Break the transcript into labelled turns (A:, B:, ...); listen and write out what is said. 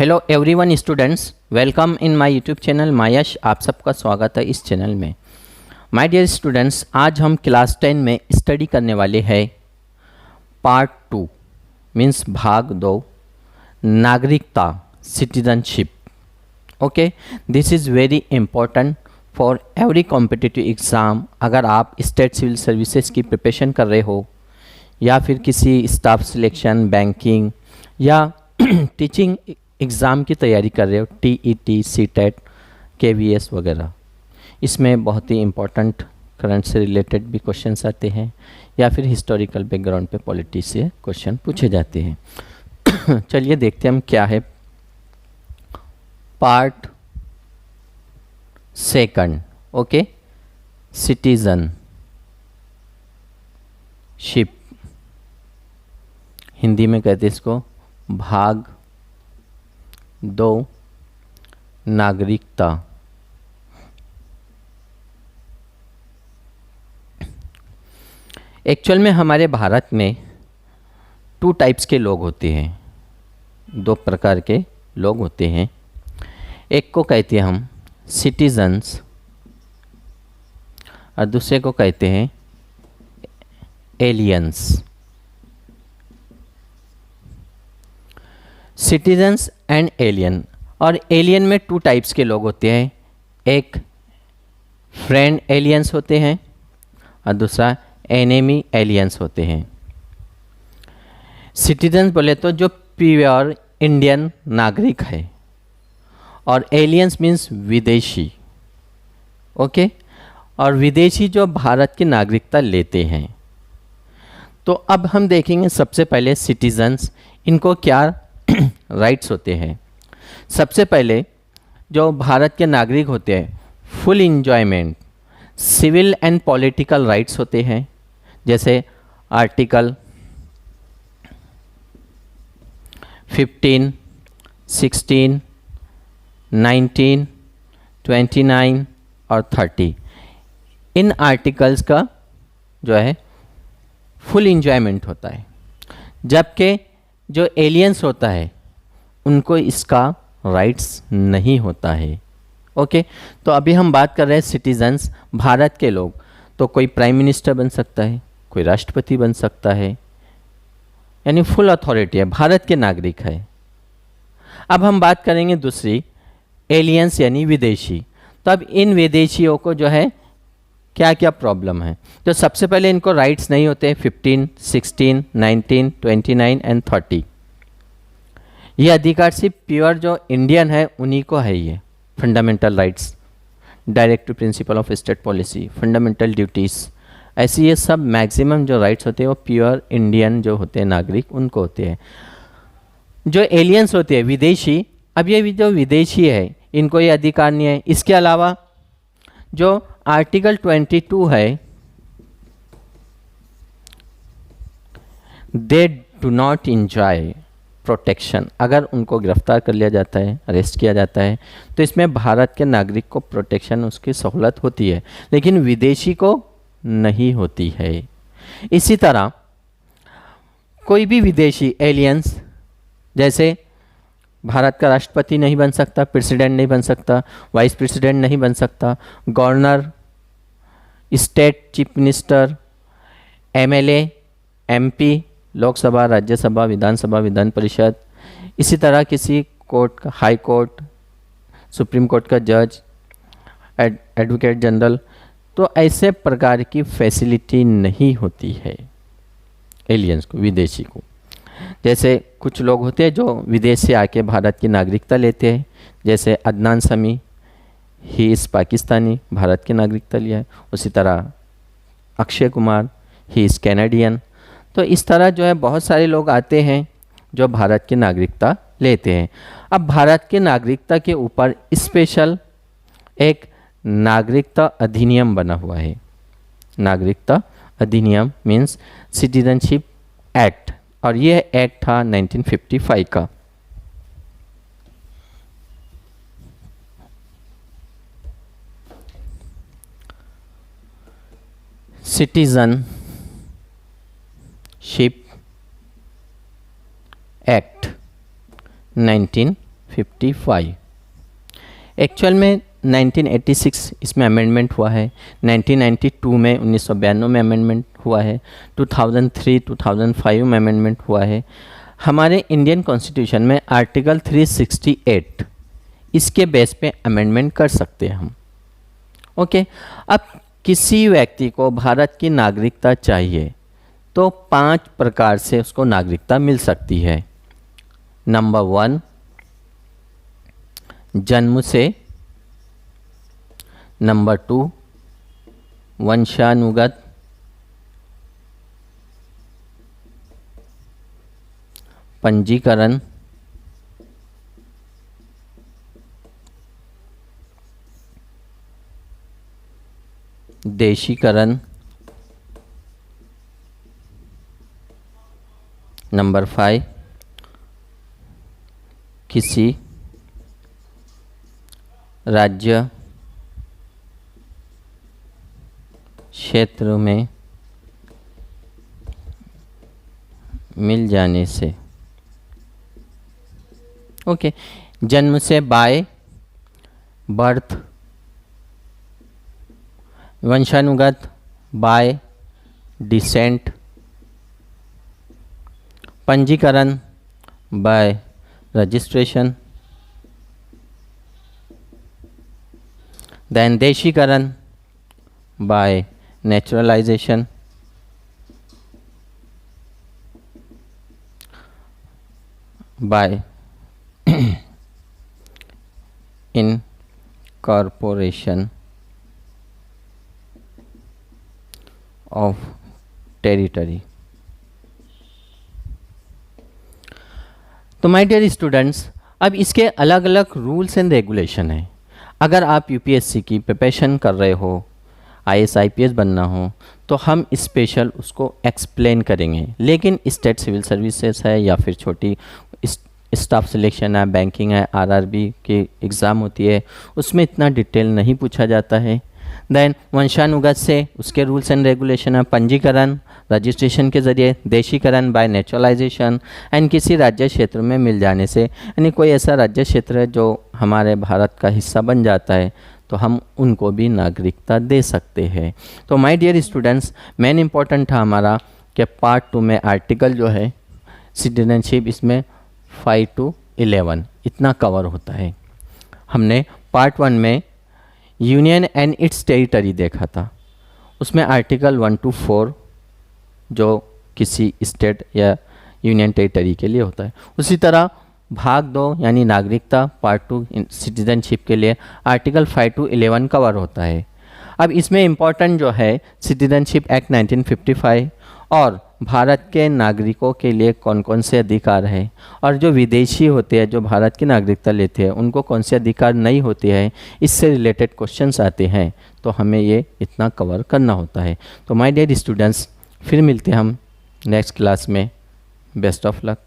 A: Hello everyone students, welcome in my YouTube channel मायश। आप सबका स्वागत है इस चैनल में। माय डियर स्टूडेंट्स, आज हम क्लास 10 में स्टडी करने वाले हैं पार्ट 2 मीन्स भाग 2, नागरिकता, citizenship. Okay, this is very important for every competitive exam. अगर आप स्टेट सिविल सर्विसेज की प्रिपरेशन कर रहे हो या फिर किसी स्टाफ सिलेक्शन, बैंकिंग या टीचिंग एग्ज़ाम की तैयारी कर रहे हो, टीईटी, सीटेट, केवीएस वगैरह, इसमें बहुत ही इम्पोर्टेंट करंट से रिलेटेड भी क्वेश्चंस आते हैं या फिर हिस्टोरिकल बैकग्राउंड पे पॉलिटी से क्वेश्चन पूछे जाते हैं। चलिए देखते हैं हम क्या है पार्ट 2। ओके, सिटीजनशिप, हिंदी में कहते हैं इसको भाग 2, नागरिकता। एक्चुअल में हमारे भारत में 2 टाइप्स के लोग होते हैं, 2 प्रकार के लोग होते हैं। एक को कहते हैं हम सिटीजन्स और दूसरे को कहते हैं एलियंस। सिटीजन्स एंड एलियन, और एलियन में 2 टाइप्स के लोग होते हैं। एक फ्रेंड एलियंस होते हैं और दूसरा एनिमी एलियंस होते हैं। सिटीजन्स बोले तो जो प्योर इंडियन नागरिक है, और एलियंस मीन्स विदेशी। ओके, और विदेशी जो भारत की नागरिकता लेते हैं। तो अब हम देखेंगे सबसे पहले सिटीजन्स, इनको क्या राइट्स होते हैं। सबसे पहले जो भारत के नागरिक होते हैं, full enjoyment civil and political rights होते हैं, जैसे आर्टिकल 15, 16, 19, 29 और 30। इन आर्टिकल्स का जो है फुल इंजॉयमेंट होता है, जबकि जो एलियंस होता है उनको इसका राइट्स नहीं होता है। ओके, तो अभी हम बात कर रहे हैं सिटीजन्स, भारत के लोग। तो कोई प्राइम मिनिस्टर बन सकता है, कोई राष्ट्रपति बन सकता है, यानी फुल अथॉरिटी है, भारत के नागरिक है। अब हम बात करेंगे दूसरी, एलियंस यानी विदेशी। तो अब इन विदेशियों को जो है क्या क्या प्रॉब्लम है। तो सबसे पहले इनको राइट्स नहीं होते 15, 16, 19, 29 एंड 30। ये अधिकार सिर्फ प्योर जो इंडियन है उन्हीं को है। ये fundamental rights, directive principle of state policy, fundamental duties, ऐसी ये सब मैक्सिमम जो राइट्स होते हैं वो प्योर इंडियन जो होते हैं नागरिक उनको होते हैं। जो एलियंस होते हैं विदेशी, अब ये जो विदेशी है इनको ये अधिकार नहीं है। इसके अलावा जो आर्टिकल 22 है, they do not enjoy protection. अगर उनको गिरफ्तार कर लिया जाता है, अरेस्ट किया जाता है, तो इसमें भारत के नागरिक को प्रोटेक्शन, उसकी सहूलत होती है, लेकिन विदेशी को नहीं होती है। इसी तरह कोई भी विदेशी एलियंस, जैसे भारत का राष्ट्रपति नहीं बन सकता, प्रेसिडेंट नहीं बन सकता, वाइस प्रेसिडेंट नहीं बन सकता, governor, state chief minister, MLA, MP, Lok Sabha, Rajya Sabha, Vidhan Sabha, Vidhan Parishad, इसी तरह किसी कोर्ट का, हाई कोर्ट, सुप्रीम कोर्ट का जज, एडवोकेट जनरल, तो ऐसे प्रकार की फैसिलिटी नहीं होती है एलियंस को, विदेशी को। जैसे कुछ लोग होते हैं जो विदेश से आके भारत की नागरिकता लेते हैं, जैसे अदनान समी, ही इज़ पाकिस्तानी, भारत की नागरिकता लिया है। उसी तरह Akshay Kumar, he is Canadian. तो इस तरह जो है बहुत सारे लोग आते हैं जो भारत की नागरिकता लेते हैं। अब भारत के नागरिकता के ऊपर स्पेशल एक नागरिकता अधिनियम बना हुआ है। नागरिकता अधिनियम मीन्स सिटीजनशिप एक्ट, और यह एक्ट था 1955 का। Citizenship act 1955 1955। एक्चुअल में 1986 इसमें अमेंडमेंट हुआ है, 1992 में 1992 में अमेंडमेंट हुआ है, 2003-2005 में अमेंडमेंट हुआ है। हमारे इंडियन कॉन्स्टिट्यूशन में आर्टिकल 368 इसके बेस पे अमेंडमेंट कर सकते हैं हम। ओके, अब किसी व्यक्ति को भारत की नागरिकता चाहिए तो 5 प्रकार से उसको नागरिकता मिल सकती है। नंबर 1, जन्म से। नंबर 2, वंशानुगत। पंजीकरण। देशीकरण। नंबर 5, किसी राज्य क्षेत्र में मिल जाने से। ओके, जन्म से बाय बर्थ, वंशानुगत बाय डिसेंट, पंजीकरण बाय रजिस्ट्रेशन, देन देशीकरण by naturalisation, by incorporation of territory। तो माय डियर स्टूडेंट्स, अब इसके अलग अलग रूल्स एंड रेगुलेशन हैं। अगर आप यूपीएससी की प्रिपरेशन कर रहे हो, आईएएस आईपीएस बनना हो, तो हम स्पेशल उसको एक्सप्लेन करेंगे। लेकिन स्टेट सिविल सर्विसेज है या फिर छोटी स्टाफ सिलेक्शन है, बैंकिंग है, आरआरबी की एग्ज़ाम होती है, उसमें इतना डिटेल नहीं पूछा जाता है। देन वंशानुगत से उसके रूल्स एंड रेगुलेशन है, पंजीकरण रजिस्ट्रेशन के ज़रिए, देशीकरण बाय नेचुरलाइजेशन, एंड किसी राज्य क्षेत्र में मिल जाने से, यानी कोई ऐसा राज्य क्षेत्र है जो हमारे भारत का हिस्सा बन जाता है तो हम उनको भी नागरिकता दे सकते हैं। तो my dear students, main important था हमारा कि पार्ट 2 में आर्टिकल जो है सिटीजनशिप, इसमें 5 to 11 इतना कवर होता है। हमने पार्ट 1 में यूनियन एंड इट्स टेरिटरी देखा था, उसमें आर्टिकल 1 to 4 जो किसी स्टेट या यूनियन टेरिटरी के लिए होता है। उसी तरह भाग 2 यानी नागरिकता पार्ट 2 सिटीजनशिप के लिए आर्टिकल 5 to 11 कवर होता है। अब इसमें इम्पॉर्टेंट जो है सिटीजनशिप एक्ट 1955 और भारत के नागरिकों के लिए कौन कौन से अधिकार हैं, और जो विदेशी होते हैं जो भारत की नागरिकता लेते हैं उनको कौन से अधिकार नहीं होते हैं, इससे रिलेटेड क्वेश्चंस आते हैं, तो हमें ये इतना कवर करना होता है। तो माय डियर स्टूडेंट्स, फिर मिलते हैं हम नेक्स्ट क्लास में। Best of luck.